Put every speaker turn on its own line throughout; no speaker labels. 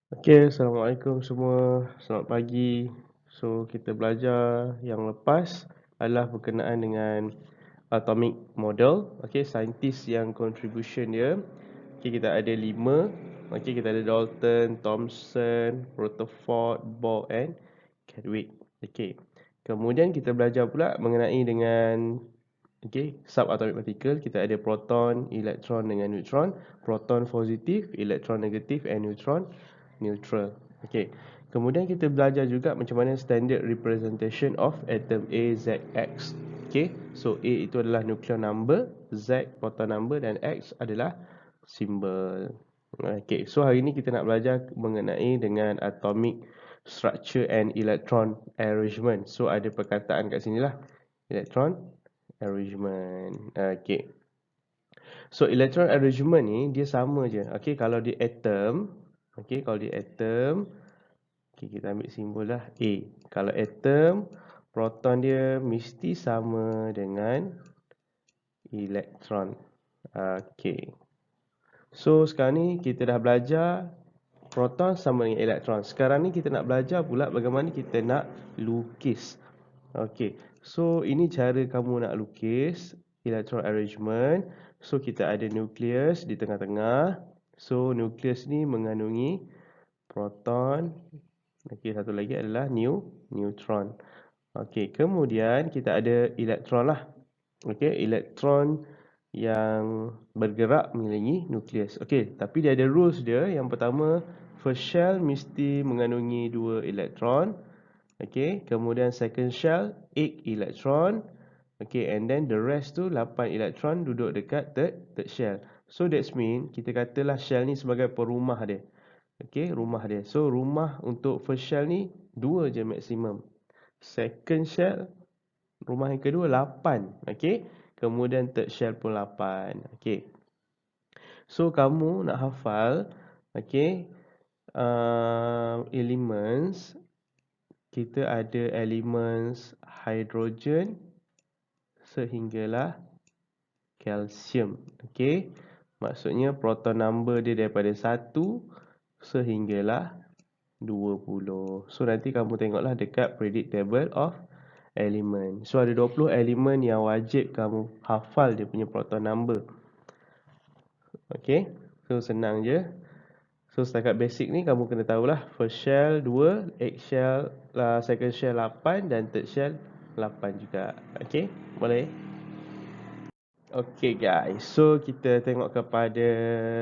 Okay, Assalamualaikum semua. Selamat pagi. So, kita belajar yang lepas adalah berkenaan dengan atomic model. Okay, saintis yang contribution dia. Okay, kita ada 5. Okay, kita ada Dalton, Thomson, Rutherford, Bohr and Chadwick. Okay. Kemudian kita belajar pula mengenai dengan subatomic particle. Kita ada proton, elektron dengan neutron, proton positif, elektron negatif and neutron neutral. Okey. Kemudian kita belajar juga macam mana standard representation of atom A, Z, X. Okey. So A itu adalah nuclear number, Z proton number dan X adalah simbol. Okey. So hari ini kita nak belajar mengenai dengan atomic structure and electron arrangement. So ada perkataan kat sini lah. Electron arrangement. Okey. So electron arrangement ni dia sama je. Okey, kalau di atom, kalau di atom, kita ambil simbol lah A. Kalau atom, proton dia mesti sama dengan elektron. Okey. So sekarang ni kita dah belajar proton sama dengan elektron. Sekarang ni kita nak belajar pula bagaimana kita nak lukis. Okey. So ini cara kamu nak lukis electron arrangement. So kita ada nukleus di tengah-tengah. So nukleus ni mengandungi proton. Okey, satu lagi adalah neutron. Okey, kemudian kita ada elektron lah. Okey, elektron yang bergerak mengelilingi nukleus. Okey, tapi dia ada rules dia. Yang pertama, first shell mesti mengandungi 2 elektron. Okey, kemudian second shell 8 elektron. Okay, and then the rest tu 8 elektron duduk dekat third shell. So that's mean kita katalah shell ni sebagai perumah dia. Okay, rumah dia. So rumah untuk first shell ni 2 je maksimum. Second shell, rumah yang kedua 8. Okay, kemudian third shell pun 8. Okay. So kamu nak hafal, okay, elements. Kita ada elements hidrogen sehinggalah kalsium. Okey. Maksudnya proton number dia daripada 1 sehinggalah 20. So nanti kamu tengoklah dekat periodic table of element. So ada 20 elemen yang wajib kamu hafal dia punya proton number. Okey. So senang je. So setakat basic ni kamu kena tahulah first shell 2, egg shell, second shell 8 dan third shell 8 juga. Okey, boleh? Okay guys, so kita tengok kepada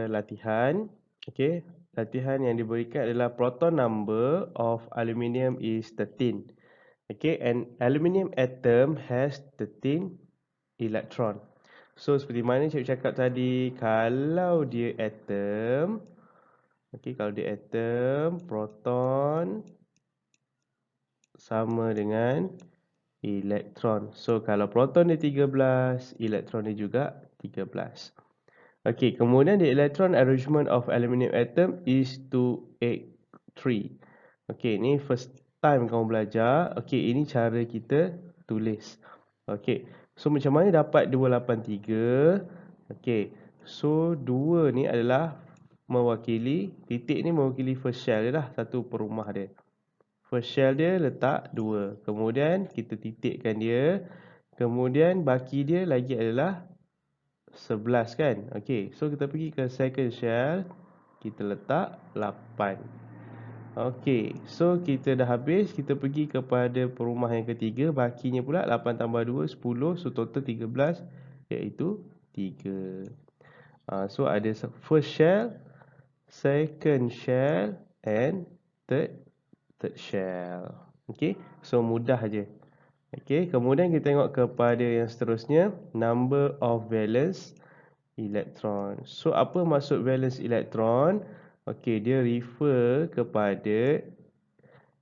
latihan. Okay, latihan yang diberikan adalah proton number of aluminium is 13. Okay, and aluminium atom has 13 electron. So seperti mana cikgu cakap tadi, kalau dia atom, kalau dia atom, proton sama dengan elektron. So kalau proton dia 13, elektron dia juga 13. Okey, kemudian the electron arrangement of aluminium atom is 283. Okey, ni first time kamu belajar. Okey, ini cara kita tulis. Okey, so macam mana dapat 283? Okey, so 2 ni adalah mewakili, titik ni mewakili first shell dia lah, satu perumah dia. First shell dia letak 2. Kemudian kita titikkan dia. Kemudian baki dia lagi adalah 11 kan. Okey, so kita pergi ke second shell, kita letak 8. Okey, so kita dah habis, kita pergi kepada perumah yang ketiga, bakinya pula 8 tambah 2 10, so total 13 iaitu 3. So ada first shell, second shell and third shell. Okey, so mudah aje. Okey, kemudian kita tengok kepada yang seterusnya, number of valence elektron. So apa maksud valence elektron? Okey, dia refer kepada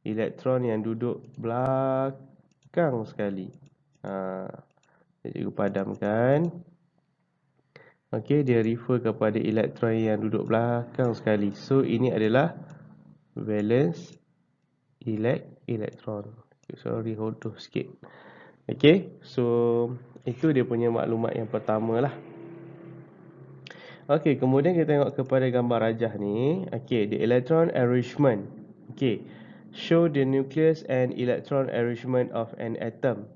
elektron yang duduk belakang sekali. Cikgu padamkan. Okey, dia refer kepada elektron yang duduk belakang sekali. So ini adalah valence elektron. Sorry, hodoh sikit. Okey, so itu dia punya maklumat yang pertama lah. Okey, kemudian kita tengok kepada gambar rajah ni. Okey, the electron arrangement. Okey, show the nucleus and electron arrangement of an atom.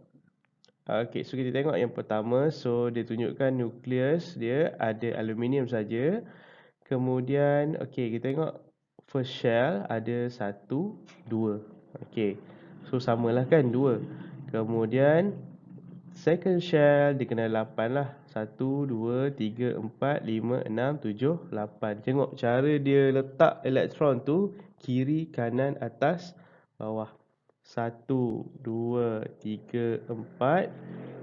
Okey, so kita tengok yang pertama. So, dia tunjukkan nukleus dia ada aluminium saja. Kemudian, okey, kita tengok first shell ada 1, 2. Okey, so samalah kan 2. Kemudian second shell dia kena 8 lah. 1, 2, 3, 4, 5, 6, 7, 8. Tengok cara dia letak elektron tu. Kiri, kanan, atas, bawah. 1, 2, 3, 4,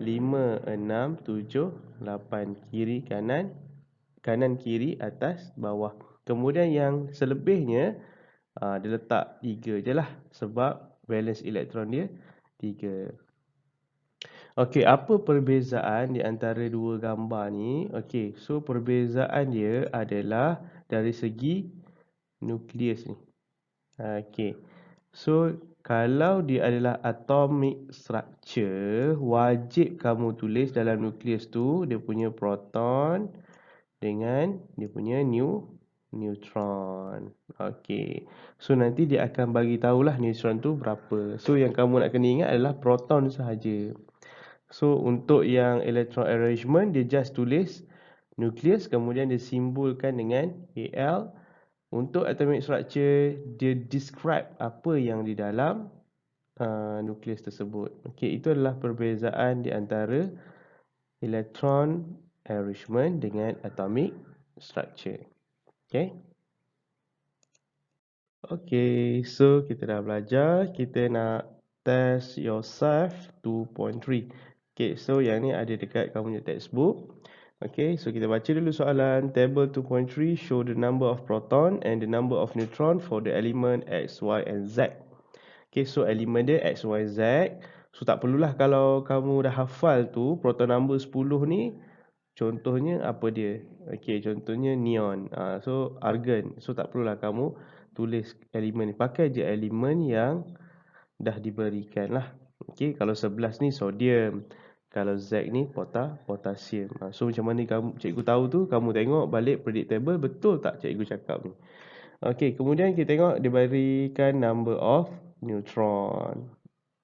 5, 6, 7, 8. Kiri, kanan, kanan, kiri, atas, bawah. Kemudian yang selebihnya dia letak 3 je lah. Sebab valence elektron dia 3. Okey, apa perbezaan di antara dua gambar ni? Okey, so perbezaan dia adalah dari segi nukleus ni. Okey. So kalau dia adalah atomic structure, wajib kamu tulis dalam nukleus tu dia punya proton dengan dia punya neutron. Okey. So nanti dia akan bagi tahulah neutron tu berapa. So yang kamu nak kena ingat adalah proton sahaja. So untuk yang electron arrangement dia just tulis nucleus kemudian dia simbolkan dengan Al. Untuk atomic structure dia describe apa yang di dalam nucleus tersebut. Okey, itu adalah perbezaan di antara electron arrangement dengan atomic structure. Okey. Okey, so kita dah belajar, kita nak test yourself 2.3. Okay, so yang ni ada dekat kamu punya textbook. Okay, so kita baca dulu soalan. Table 2.3 show the number of proton and the number of neutron for the element X, Y and Z. Okay, so elemen dia X, Y, Z. So tak perlulah kalau kamu dah hafal tu, proton number 10 ni, contohnya apa dia? Okay, contohnya neon. So argon. So tak perlulah kamu tulis elemen ni. Pakai je elemen yang dah diberikan lah. Okey, kalau 11 ni sodium. Kalau Z ni potasium. So macam mana kamu cikgu tahu tu, kamu tengok balik predictable betul tak cikgu cakap ni. Okey, kemudian kita tengok diberikan number of neutron.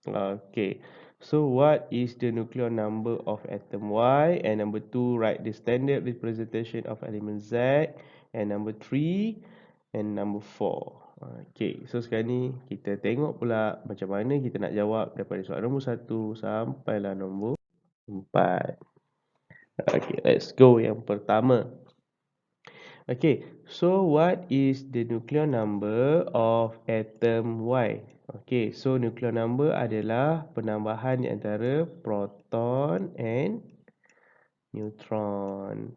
Okey. So what is the nucleon number of atom Y? And number 2, write the standard representation of element Z. And number 3 and number 4. Okey, so sekarang ni kita tengok pula macam mana kita nak jawab daripada soalan nombor 1 sampailah nombor 4. Okey, let's go yang pertama. Okay, so what is the nucleon number of atom Y? Okay, so nucleon number adalah penambahan di antara proton and neutron.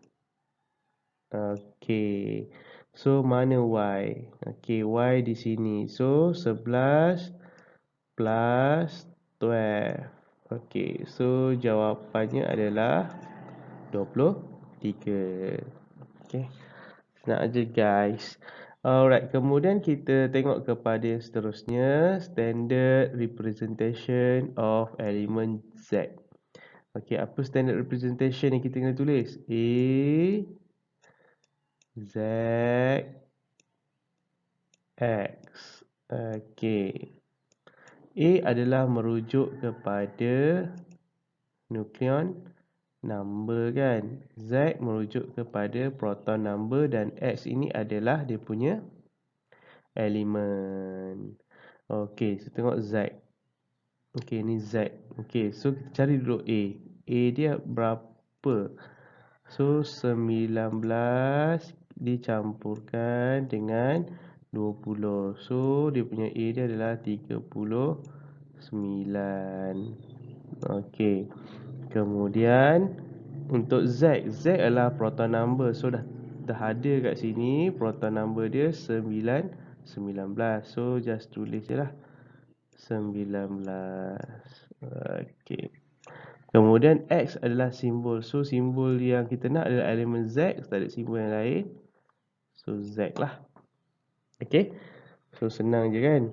Okay, so mana Y? Okay, Y di sini. So 11 plus 12. Okay, so jawapannya adalah 23. Okay, senang aja guys. Alright, kemudian kita tengok kepada seterusnya, standard representation of element Z. Okay, apa standard representation yang kita kena tulis? A, Z, X. Okay. A adalah merujuk kepada nucleon number kan. Z merujuk kepada proton number dan X ini adalah dia punya elemen. Okey, so tengok Z. Okey, ni Z. Okey, so kita cari dulu A. A dia berapa? So 19 dicampurkan dengan 20. So dia punya A dia adalah 39. Okey. Kemudian untuk Z, Z adalah proton number. So dah ada kat sini proton number dia 19. So just tulis je lah 19. Okey. Kemudian X adalah simbol. So simbol yang kita nak adalah elemen Z. Tak ada simbol yang lain. So Z lah. Okey. So senang je kan.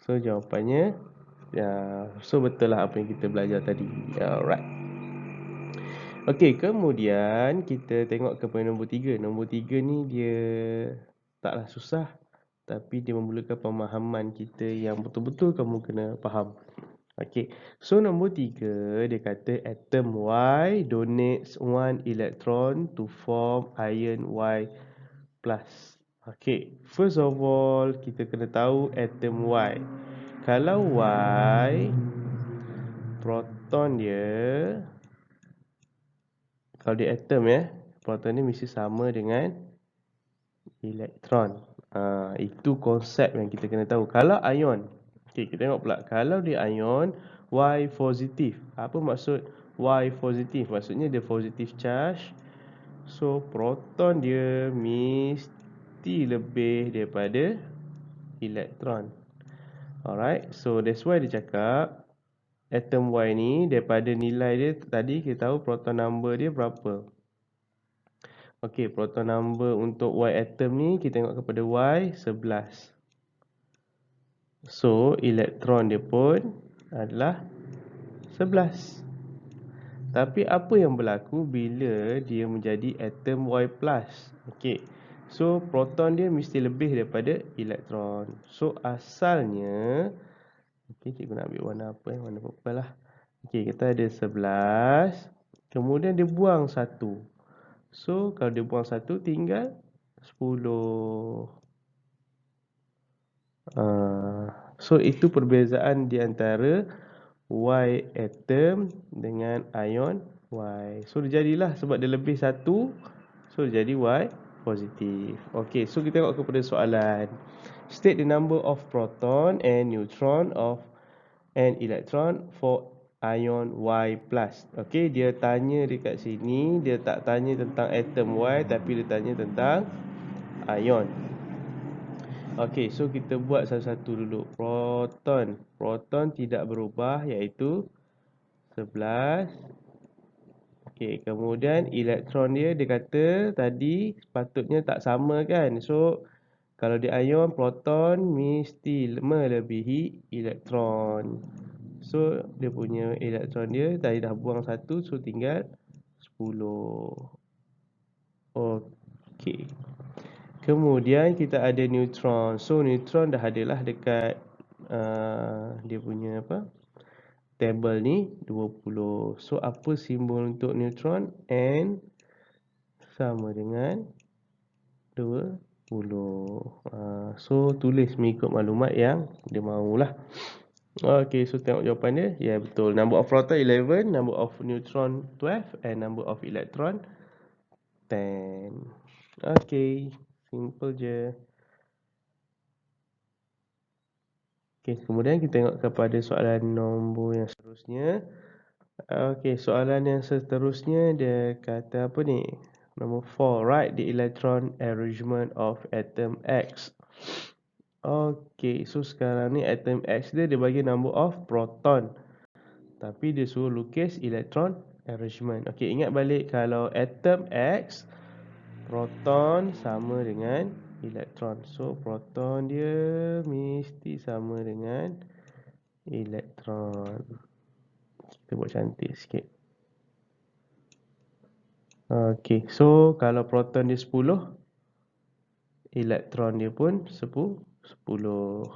So jawapannya so betul lah apa yang kita belajar tadi. Alright. Okey, kemudian kita tengok kepada nombor 3. Nombor 3 ni dia taklah susah, tapi dia memerlukan pemahaman kita yang betul-betul kamu kena faham. Okey, so nombor 3 dia kata atom Y donates 1 electron to form ion Y plus. Okey, first of all kita kena tahu atom Y. Kalau Y proton dia, kalau dia atom ya, proton dia mesti sama dengan elektron. Itu konsep yang kita kena tahu. Kalau ion, okey, kita tengok pula. Kalau dia ion, Y positif. Apa maksud Y positif? Maksudnya dia positive charge. So proton dia mesti lebih daripada elektron. Alright, so that's why dia cakap atom Y ni daripada nilai dia tadi kita tahu proton number dia berapa. Okey, proton number untuk Y atom ni kita tengok kepada Y 11. So elektron dia pun adalah 11. Tapi apa yang berlaku bila dia menjadi atom Y plus? Okey. So proton dia mesti lebih daripada elektron. So asalnya, okey, cikgu nak ambil warna apa warna purple lah. Okey, kita ada 11. Kemudian dia buang 1. So kalau dia buang 1 tinggal 10. So itu perbezaan di antara Y atom dengan ion Y. So dia jadilah sebab dia lebih 1, so dia jadi Y positif. Okey, so kita tengok kepada soalan. State the number of proton and neutron of an electron for ion Y plus. Okey, dia tanya dekat sini, dia tak tanya tentang atom Y tapi dia tanya tentang ion. Okey, so kita buat satu-satu dulu. Proton tidak berubah iaitu 11. Okey, kemudian elektron dia kata tadi sepatutnya tak sama kan. So kalau dia ion, proton mesti melebihi elektron. So dia punya elektron dia tadi dah buang 1, so tinggal 10. Okey. Kemudian kita ada neutron. So neutron dah adalah dekat dia punya apa? Table ni 20. So apa simbol untuk neutron? N sama dengan 20. So tulis mengikut maklumat yang dia mahulah. Okay, so tengok jawapan dia. Ya, yeah, betul. Number of proton 11, number of neutron 12 and number of electron 10. Okay, simple je. Okay, kemudian kita tengok kepada soalan nombor yang seterusnya. Okay, soalan yang seterusnya dia kata apa ni? Nombor 4, write the electron arrangement of atom X. Okay, so sekarang ni atom X dia bagi number of proton. Tapi dia suruh lukis electron arrangement. Okay, ingat balik kalau atom X, proton sama dengan elektron. So proton dia mesti sama dengan elektron. Kita buat cantik sikit. Okay, so kalau proton dia 10, elektron dia pun 10.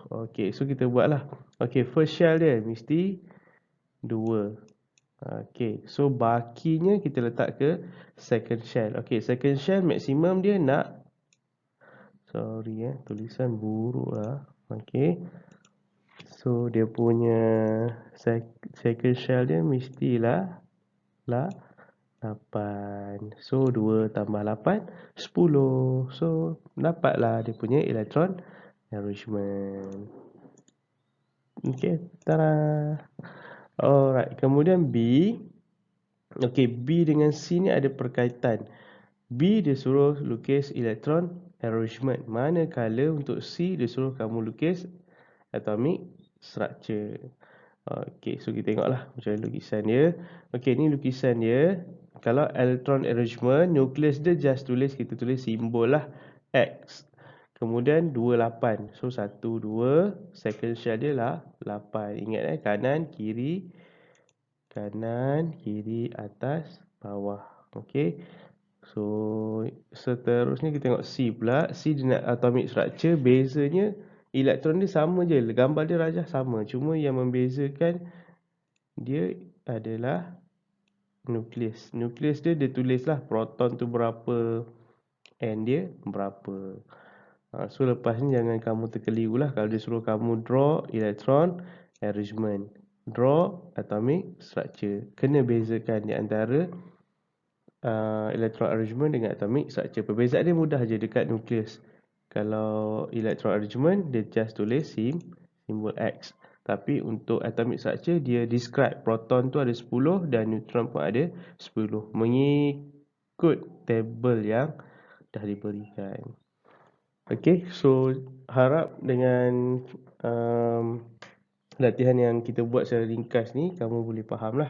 Okay, so kita buatlah. Okay, first shell dia mesti 2. Okay, so bakinya kita letak ke second shell. Okay, second shell maksimum dia nak, sorry tulisan buruk lah. Okay, so dia punya second shell dia mestilah 8. So 2 tambah 8 10. So dapatlah dia punya electron arrangement. Okay, tada. Alright, kemudian B. Okay, B dengan C ni ada perkaitan. B dia suruh lukis electron arrangement, manakala untuk C dia suruh kamu lukis atomic structure. Okay, so kita tengoklah macam mana lukisan dia. Okay, ni lukisan dia. Kalau electron arrangement, nukleus dia just tulis, kita tulis simbol lah X. Kemudian 28. So 1, 2, second shell dia lah 8. Ingat kanan, kiri, atas, bawah. Okey. So seterusnya kita tengok C pula. C dia nak atomic structure, bezanya elektron dia sama je, gambar dia rajah sama, cuma yang membezakan dia adalah nukleus. Nukleus dia tulislah proton tu berapa, N dia berapa. So lepas ni jangan kamu terkeliru lah kalau dia suruh kamu draw electron arrangement, draw atomic structure. Kena bezakan di antara electron arrangement dengan atomic structure. Perbezaan dia mudah je dekat nukleus. Kalau electron arrangement dia just tulis simbol X. Tapi untuk atomic structure dia describe proton tu ada 10 dan neutron pun ada 10 mengikut table yang dah diberikan. Okay, so harap dengan latihan yang kita buat secara ringkas ni kamu boleh faham lah.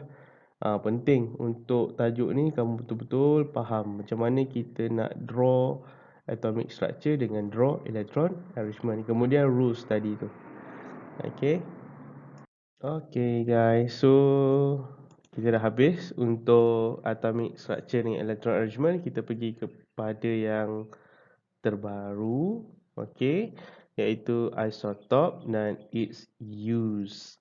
Penting untuk tajuk ni kamu betul-betul faham macam mana kita nak draw atomic structure dengan draw electron arrangement. Kemudian rules tadi tu. Okay. Okay guys, so kita dah habis untuk atomic structure dengan electron arrangement. Kita pergi kepada yang terbaru, okay, iaitu isotope dan its use.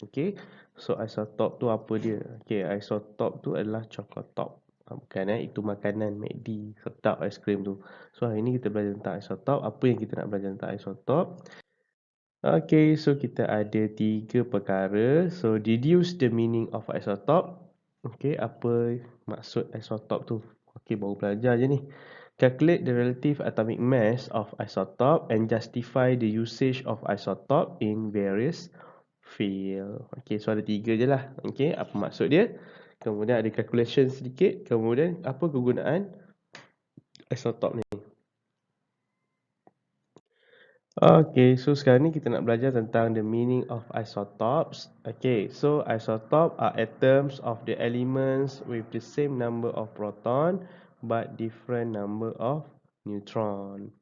Okay, so isotope tu apa dia? Okay, isotope tu adalah cokotop. Bukan itu makanan McD, sedap aiskrim tu. So hari ni kita belajar tentang isotope. Apa yang kita nak belajar tentang isotope? Okay, so kita ada 3 perkara. So deduce the meaning of isotope. Okay, apa maksud isotope tu? Okay, baru belajar je ni. Calculate the relative atomic mass of isotope and justify the usage of isotope in various field. Okay, so ada 3 je lah. Okay, apa maksud dia? Kemudian ada calculation sedikit. Kemudian apa kegunaan isotope ni? Okay, so sekarang ni kita nak belajar tentang the meaning of isotopes. Okay, so isotope are atoms of the elements with the same number of proton but different number of neutron.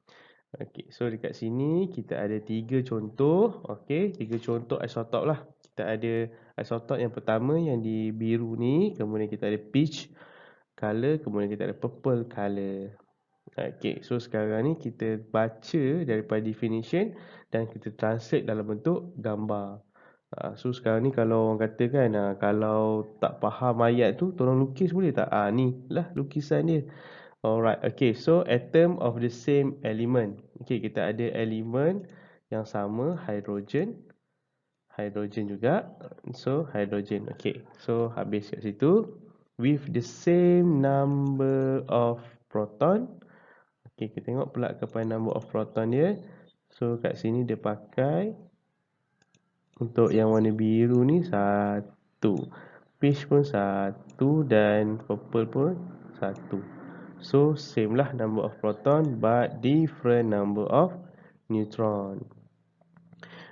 Okay, so dekat sini kita ada 3 contoh. Okay, 3 contoh isotop lah. Kita ada isotop yang pertama yang di biru ni, kemudian kita ada peach color, kemudian kita ada purple color. Okay, so sekarang ni kita baca daripada definition dan kita translate dalam bentuk gambar. So sekarang ni kalau orang kata kan, kalau tak faham ayat tu, tolong lukis boleh tak? Ni lah lukisan dia. Alright, okay, so atom of the same element. Okay, kita ada elemen yang sama, hydrogen. Hydrogen juga. So hydrogen, okay. So habis kat situ. With the same number of proton. Okay, kita tengok pula kepada number of proton dia. So kat sini dia pakai untuk yang warna biru ni 1, peach pun 1 dan purple pun 1. So same lah number of proton but different number of neutron.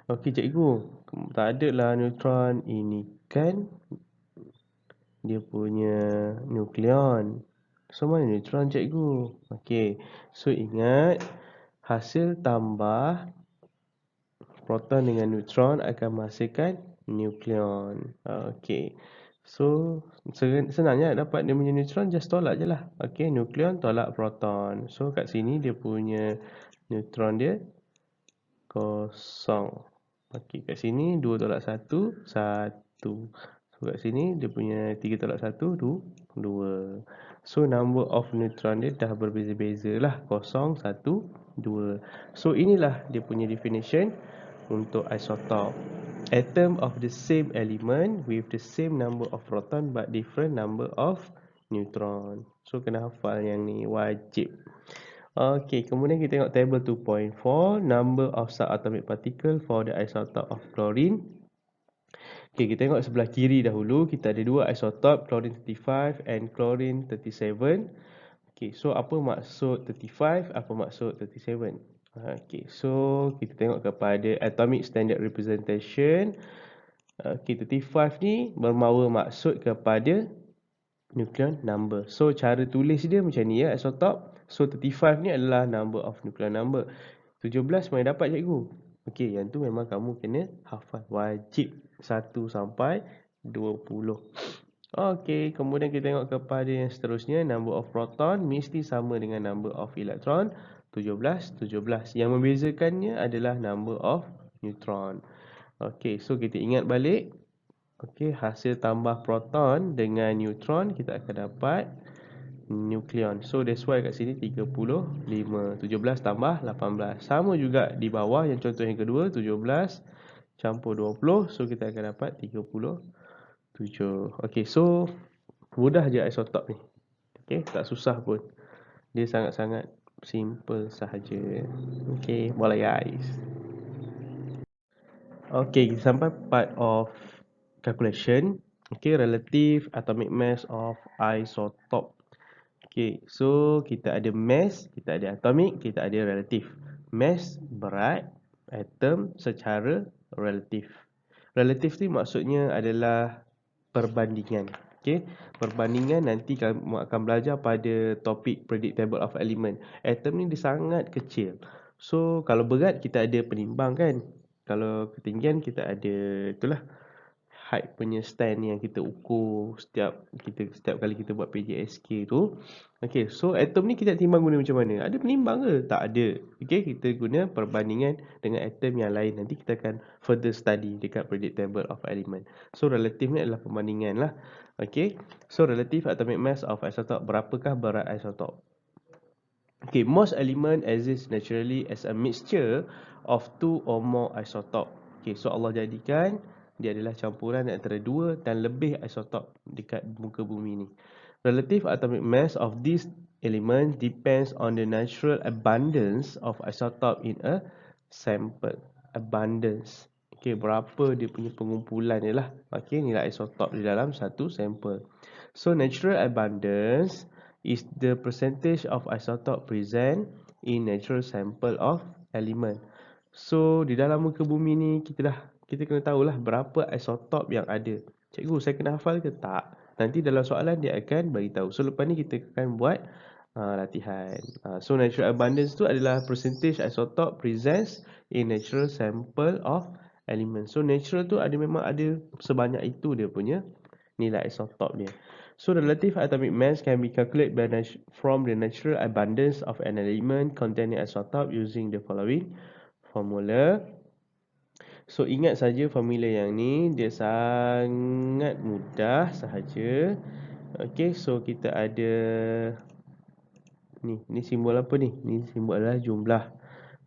Okay cikgu, tak ada lah neutron. Ini kan dia punya nukleon. So mana neutron cikgu? Okay, so ingat hasil tambah proton dengan neutron akan menghasilkan nukleon. Okay, so senangnya dapat dia punya neutron, just tolak je lah. Okay, nukleon tolak proton. So kat sini dia punya neutron dia kosong. Okay, kat sini 2 tolak 1, 1. So kat sini dia punya 3 tolak 1, 2. So number of neutron dia dah berbeza-beza lah, 0, 1, 2. So inilah dia punya definition untuk isotope. Atom of the same element with the same number of proton but different number of neutron. So kena hafal yang ni, wajib. Okay, kemudian kita tengok table 2.4, number of subatomic particle for the isotope of chlorine. Okay, kita tengok sebelah kiri dahulu. Kita ada 2 isotop, chlorine 35 and chlorine 37. Okay, so apa maksud 35? Apa maksud 37? Okay, so kita tengok kepada atomic standard representation. Okay, 35 ni bermawa maksud kepada nucleon number. So cara tulis dia macam ni ya, isotop. So 35 ni adalah number of nucleon number. 17 mana dapat cikgu? Okey, yang tu memang kamu kena hafal, wajib 1 sampai 20. Okey, kemudian kita tengok kepada yang seterusnya, number of proton mesti sama dengan number of electron, 17, 17. Yang membezakannya adalah number of neutron. Okey, so kita ingat balik. Okey, hasil tambah proton dengan neutron kita akan dapat nukleon. So that's why kat sini 35, 17 tambah 18. Sama juga di bawah yang contoh yang kedua, 17 campur 20. So kita akan dapat 37. Okey, so mudah je isotop ni. Okey, tak susah pun. Dia sangat-sangat simple sahaja. Okey, boleh guys. Okey, kita sampai part of calculation. Okey, relative atomic mass of isotope. Okey, so kita ada mass, kita ada atomic, kita ada relative. Mass berat, atom secara relatif. Relatif ni maksudnya adalah perbandingan. Okey, perbandingan nanti kamu akan belajar pada topik predictable of element. Atom ni dia sangat kecil. So kalau berat kita ada penimbang kan. Kalau ketinggian kita ada itulah height punya stand yang kita ukur setiap kali kita buat PJSK tu. Okey, so atom ni kita timbang guna macam mana? Ada penimbang ke? Tak ada. Okey, kita guna perbandingan dengan atom yang lain. Nanti kita akan further study dekat predictable of element. So relative ni adalah perbandingan lah. Okey, so relative atomic mass of isotope. Berapakah berat isotope? Okay, most element exist naturally as a mixture of two or more isotope. Okay, so Allah jadikan dia adalah campuran antara dua dan lebih isotop dekat muka bumi ni. Relative atomic mass of these elements depends on the natural abundance of isotope in a sample. Abundance. Okay, berapa dia punya pengumpulan ni lah. Okay, nilai isotop di dalam satu sampel. So, natural abundance is the percentage of isotope present in natural sample of element. So, di dalam muka bumi ni kita kena tahulah berapa isotop yang ada. Cikgu, saya kena hafal ke tak? Nanti dalam soalan dia akan bagi tahu. So, lepas ni kita akan buat latihan. So, natural abundance tu adalah percentage isotope present in natural sample of element. So, natural tu memang ada sebanyak itu dia punya nilai isotop dia. So, relative atomic mass can be calculated from the natural abundance of an element containing isotope using the following formula. So, ingat saja formula yang ni, dia sangat mudah sahaja. Okay, so kita ada ni simbol apa ni? Ni simbol adalah jumlah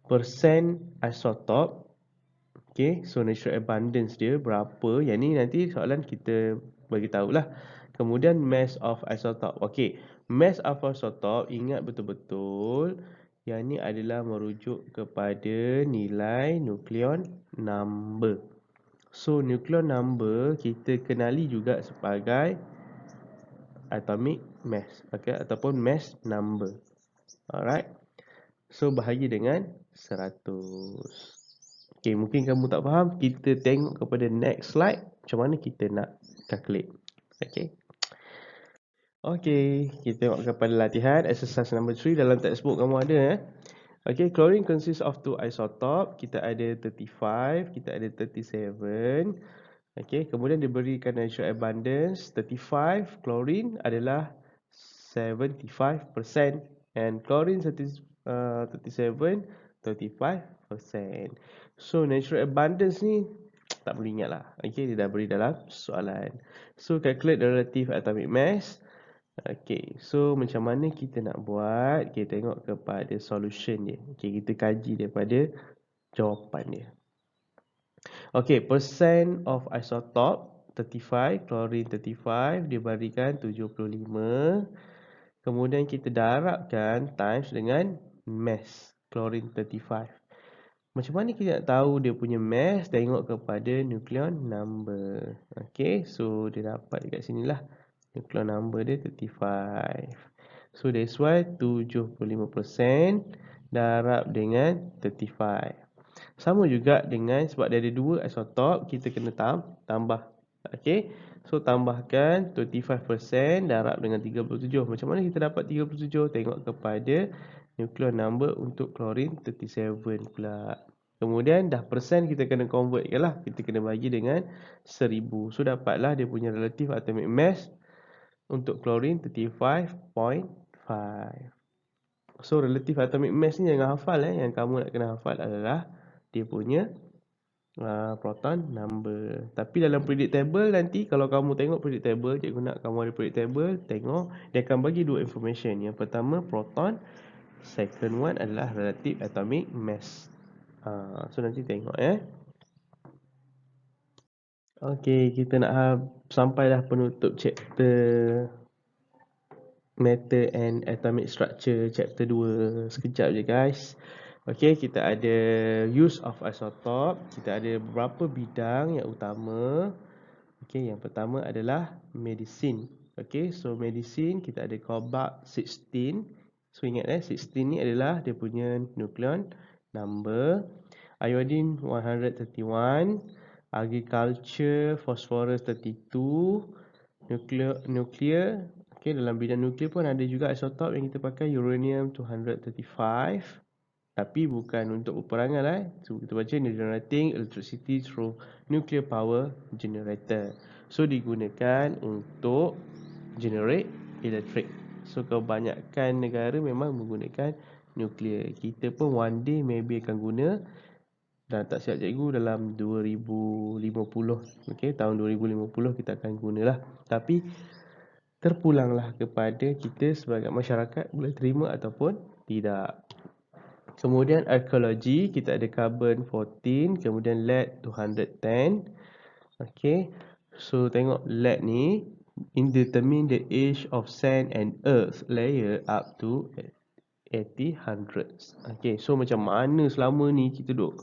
persen isotop. Okay, so natural abundance dia berapa? Yang ni nanti soalan kita bagi tahulah. Kemudian mass of isotope. Okay, mass of isotope ingat betul-betul yang ni adalah merujuk kepada nilai nucleon number. So nucleon number kita kenali juga sebagai atomic mass, okay, ataupun mass number. Alright. So bahagi dengan 100. Okay, mungkin kamu tak faham. Kita tengok kepada next slide. Macam mana kita nak calculate. Okay. Okay, kita tengok kepada latihan. Exercise number 3 dalam textbook kamu ada. Okay, chlorine consists of two isotope. Kita ada 35, kita ada 37. Okay, kemudian diberikan natural abundance 35. Chlorine adalah 75% and chlorine 37, 35%. So natural abundance ni tak perlu ingat lah. Okay, dia dah beri dalam soalan. So calculate the relative atomic mass. Okay, so macam mana kita nak buat? Kita tengok kepada solution dia. Okay, kita kaji daripada jawapan dia. Okay, percent of isotope 35, chlorine 35 diberikan 75. Kemudian kita darabkan times dengan mass chlorine 35. Macam mana kita nak tahu dia punya mass? Tengok kepada nucleon number. Okay, so dia dapat dekat sini lah. Nucleon number dia 35. So that's why 75% darab dengan 35. Sama juga dengan sebab dia ada dua isotop, kita kena tambah. Okay, so tambahkan 25% darab dengan 37. Macam mana kita dapat 37? Tengok kepada nucleon number untuk chlorine 37 pula. Kemudian dah persen kita kena convert je lah. Kita kena bagi dengan 1000. So dapatlah dia punya relative atomic mass untuk chlorine 35.5. So relative atomic mass ni jangan hafal yang kamu nak kena hafal adalah dia punya proton number. Tapi dalam periodic table nanti kalau kamu tengok periodic table, cikgu nak kamu ada periodic table, tengok dia akan bagi dua information. Yang pertama proton, second one adalah relative atomic mass. So nanti tengok Okey, kita nak sampai dah penutup chapter Matter and Atomic Structure chapter 2. Sekejap je guys. Okey, kita ada use of isotope. Kita ada beberapa bidang yang utama. Okey, yang pertama adalah medicine. Okey, so medicine kita ada cobalt 16. So ingat 16 ni adalah dia punya nucleon number. Iodine 131. Agriculture phosphorus 32. Nuclear. Okey, dalam bidang nuklear pun ada juga isotop yang kita pakai, uranium 235. Tapi bukan untuk peperangan So kita baca generating electricity through nuclear power generator. So digunakan untuk generate electric. So kebanyakan negara memang menggunakan nuklear. Kita pun one day maybe akan guna. Dan tak siap cikgu dalam 2050. Okey, tahun 2050 kita akan gunalah. Tapi terpulanglah kepada kita sebagai masyarakat boleh terima ataupun tidak. Kemudian archaeology kita ada carbon 14, kemudian lead 210. Okey. So tengok lead ni determine the age of sand and earth layer up to 1800s. Okey, so macam mana selama ni kita duk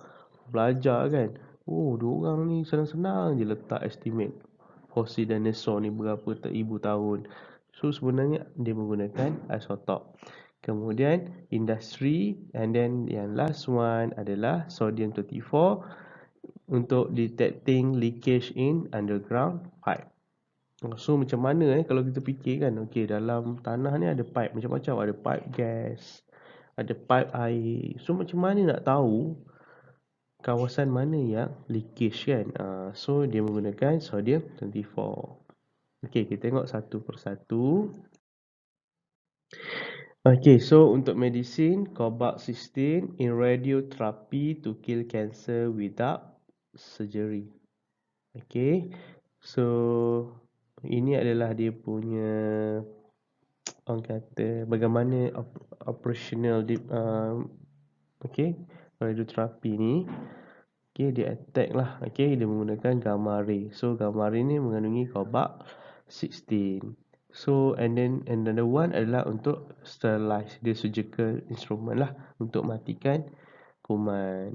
belajar kan. Diorang ni senang-senang je letak estimate fosil dinosaur ni berapa ribu tahun. So sebenarnya dia menggunakan isotop. Kemudian industry, and then yang last one adalah sodium 24 untuk detecting leakage in underground pipe. So macam mana kalau kita fikir kan, okey dalam tanah ni ada pipe macam-macam, ada pipe gas, ada pipe air. So macam mana nak tahu kawasan mana yang leakage kan? So dia menggunakan sodium 24. Okey, kita tengok satu persatu. Okay, so untuk medicine, cobalt 16 in radiotherapy to kill cancer without surgery. Okay, so ini adalah dia punya orang kata bagaimana operational okay, radiotherapy ni. Okay, dia attack lah. Okay, dia menggunakan gamma ray. So gamma ray ni mengandungi cobalt 16. So and then another one adalah untuk sterilize, dia surgical instrument lah untuk matikan kuman.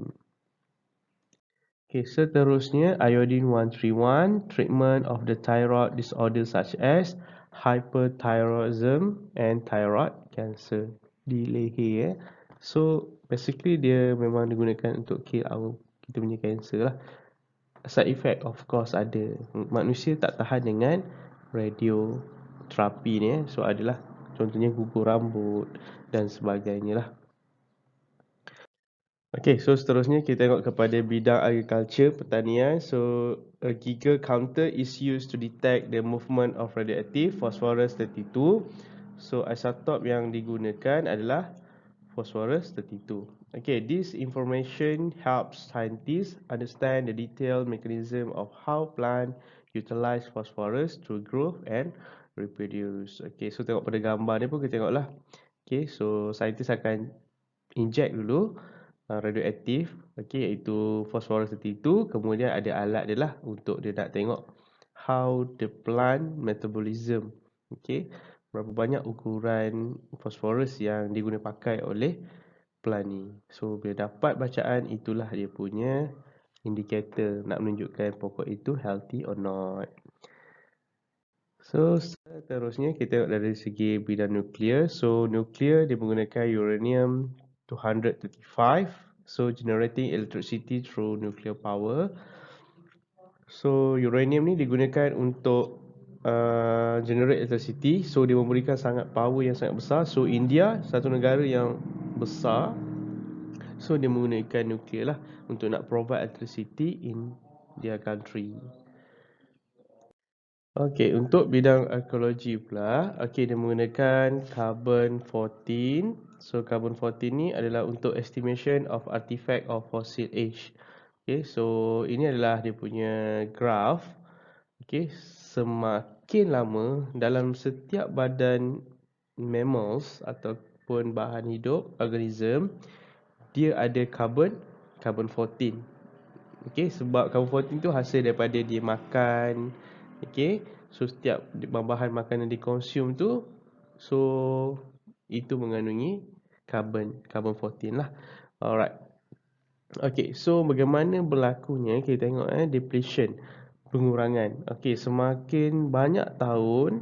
Okay, seterusnya iodine 131, treatment of the thyroid disorder such as hyperthyroidism and thyroid cancer di leher. So basically dia memang digunakan untuk kill kita punya cancer lah. Side effect of course ada. Manusia tak tahan dengan radioterapi ni So adalah contohnya gugur rambut dan sebagainya lah. Okay, so seterusnya kita tengok kepada bidang agriculture, pertanian. So a Geiger counter is used to detect the movement of radioactive phosphorus 32. So isotop yang digunakan adalah phosphorus 32. Okay, this information helps scientists understand the detailed mechanism of how plant utilize phosphorus to grow and reproduce. Okay, so tengok pada gambar ni pun kita tengoklah. Okay, so scientists akan inject dulu radioaktif, okay, iaitu phosphorus 32. Kemudian ada alat dia lah untuk dia nak tengok how the plant metabolism. Okay, berapa banyak ukuran phosphorus yang diguna pakai oleh plant ni. So bila dapat bacaan, itulah dia punya indikator nak menunjukkan pokok itu healthy or not. So seterusnya kita tengok dari segi bidang nuklear. So nuklear dia menggunakan uranium 235. So generating electricity through nuclear power. So uranium ni digunakan untuk generate electricity. So dia memberikan sangat power yang sangat besar. So India satu negara yang besar So dia menggunakan nuklear lah untuk nak provide electricity in their country. Okey, untuk bidang arkeologi pula, okey, dia menggunakan carbon 14. So carbon 14 ni adalah untuk estimation of artifact of fossil age. Okey, so ini adalah dia punya graph. Okey, semakin lama dalam setiap badan mammals ataupun bahan hidup, organism, dia ada carbon 14. Okey, sebab carbon 14 tu hasil daripada dia makan. Okey, so setiap bahan makanan dikonsum tu, so itu mengandungi carbon 14 lah. Alright. Okey, so bagaimana berlakunya kita tengok depletion, pengurangan. Okey, semakin banyak tahun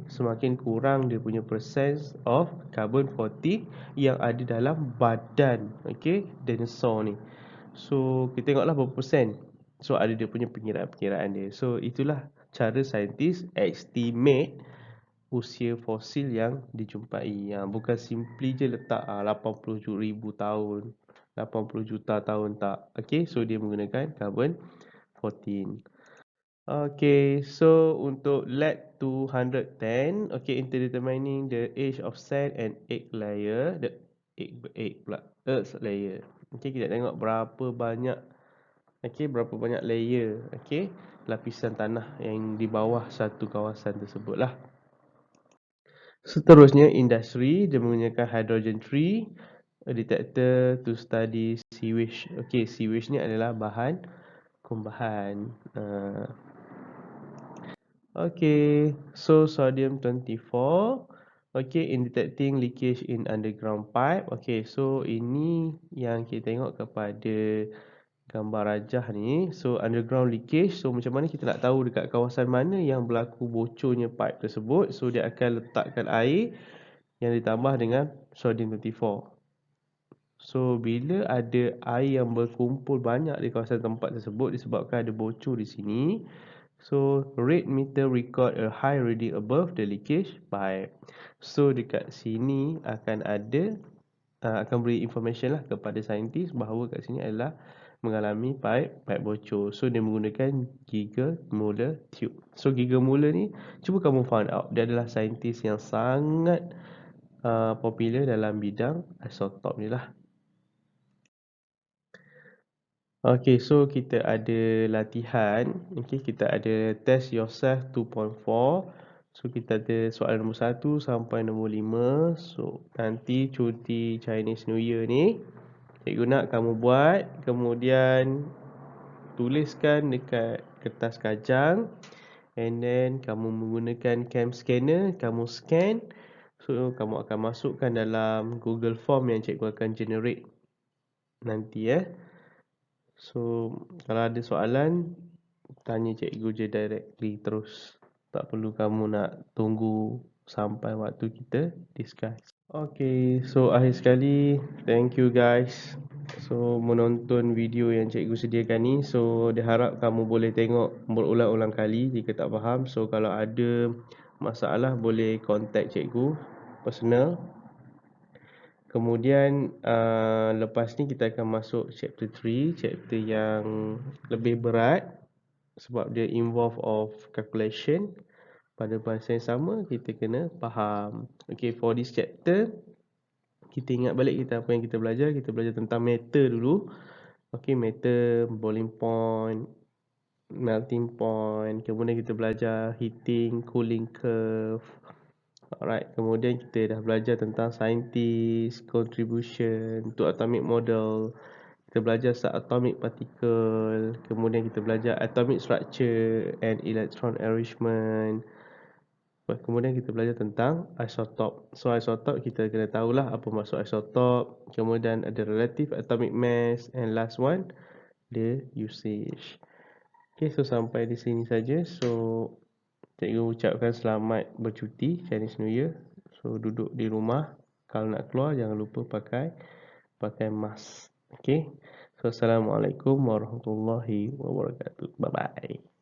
semakin kurang dia punya percent of carbon 14 yang ada dalam badan dinosaur ni. So kita tengoklah berapa persen. So ada dia punya perkiraan dia. So itulah cara saintis estimate usia fosil yang dijumpai. Bukan simply je letak 80,000 tahun, 80 juta tahun, tak. Okay, so dia menggunakan carbon 14. Okay, so untuk lead 210, okay, into determining the age of sand and egg layer, the egg pula, earth layer. Okay, kita tengok berapa banyak, okay, berapa banyak layer, okay, lapisan tanah yang di bawah satu kawasan tersebut lah. Seterusnya, industri, dia menggunakan hydrogen tree, a detector to study sewage. Okay, sewage ni adalah bahan kumbahan. Okay, so sodium 24. Okay, in detecting leakage in underground pipe. Okay, so ini yang kita tengok kepada gambar rajah ni. So underground leakage, so macam mana kita nak tahu dekat kawasan mana yang berlaku bocornya pipe tersebut. So dia akan letakkan air yang ditambah dengan sodium 24. So bila ada air yang berkumpul banyak di kawasan tempat tersebut disebabkan ada bocor di sini, so rate meter record a high reading above the leakage pipe. So dekat sini akan ada akan beri information lah kepada saintis bahawa kat sini adalah mengalami pipe bocor. So dia menggunakan Geiger-Müller tube. So Geiger-Müller ni cuba kamu find out, dia adalah saintis yang sangat popular dalam bidang isotop ni lah. Okay, so kita ada latihan. Okay, kita ada test yourself 2.4. So kita ada soalan nombor 1 sampai nombor 5. So nanti cuti Chinese New Year ni, cikgu nak kamu buat, kemudian tuliskan dekat kertas kajang, and then kamu menggunakan cam scanner, kamu scan. So kamu akan masukkan dalam Google Form yang cikgu akan generate nanti. So kalau ada soalan, tanya cikgu je directly terus. Tak perlu kamu nak tunggu sampai waktu kita discuss. Okay, so akhir sekali, thank you guys. So menonton video yang cikgu sediakan ni. So diharap kamu boleh tengok berulang-ulang kali jika tak faham. So kalau ada masalah boleh contact cikgu personal. Kemudian lepas ni kita akan masuk chapter 3, chapter yang lebih berat sebab dia involve of calculation. Pada bahasa yang sama kita kena faham. Okay, for this chapter kita ingat balik kita apa yang kita belajar. Kita belajar tentang matter dulu. Okay, matter, boiling point, melting point. Kemudian kita belajar heating, cooling curve. Alright, kemudian kita dah belajar tentang scientist, contribution to atomic model. Kita belajar subatomic particle. Kemudian kita belajar atomic structure and electron arrangement. Kemudian kita belajar tentang isotop. So isotop kita kena tahulah apa maksud isotop. Kemudian ada relative atomic mass, and last one the usage. Okay, so sampai di sini saja. So cikgu ucapkan selamat bercuti Chinese New Year. So duduk di rumah. Kalau nak keluar jangan lupa pakai mask. Okay. So assalamualaikum warahmatullahi wabarakatuh. Bye bye.